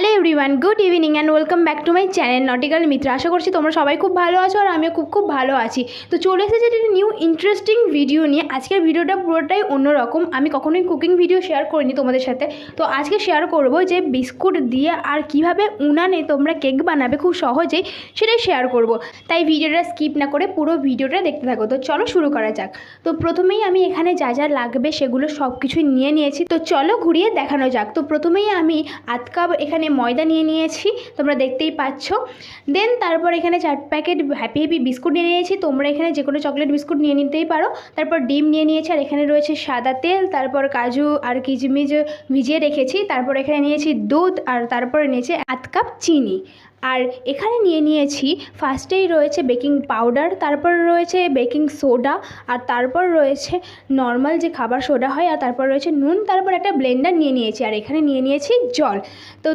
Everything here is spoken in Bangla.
Hello everyone, good evening and welcome back to my channel nautical Mitra. আশা করছি তোমরা সবাই খুব ভালো আছো আর আমিও খুব ভালো আছি। তো চলে এসেছি একটা নিউ ইন্টারেস্টিং ভিডিও নিয়ে। আজকের ভিডিওটা পুরোটাই অন্যরকম। আমি কখনোই কুকিং ভিডিও শেয়ার করিনি তোমাদের সাথে। তো আজকে শেয়ার করব যে বিস্কুট দিয়ে আর কিভাবে উনানে তোমরা কেক বানাবে খুব সহজেই, সেটাই শেয়ার করব। তাই ভিডিওটা স্কিপ না করে পুরো ভিডিওটা দেখতে থাকো। তো চলো শুরু করা যাক। তো প্রথমেই আমি এখানে যা যা লাগবে সেগুলো সব কিছুই নিয়ে নিয়েছি। তো চলো ঘুরিয়ে দেখানো যাক। তো প্রথমেই আমি আধ কাপ এখানে ময়দা নিয়ে নিয়েছি, তোমরা দেখতেই পাচ্ছ। দেন তারপর এখানে 4 প্যাকেট হ্যাপি বিস্কুট নিয়ে নিয়েছি। তোমরা এখানে যে কোনো চকলেট বিস্কুট নিয়ে নিতেই পারো। তারপর ডিম নিয়ে নিয়েছি, আর এখানে রয়েছে সাদা তেল, তারপর কাজু আর কিশমিশ ভিজিয়ে রেখেছি। তারপর এখানে নিয়েছি দুধ, আর তারপরে নিয়েছি আধ কাপ চিনি। আর এখানে নিয়ে নিয়েছি ফার্স্টেই রয়েছে বেকিং পাউডার, তারপর রয়েছে বেকিং সোডা, আর তারপর রয়েছে নর্মাল যে খাবার সোডা হয়, আর তারপর রয়েছে নুন, তারপর একটা ব্লেন্ডার নিয়ে নিয়েছি, আর এখানে নিয়ে নিয়েছি জল। তো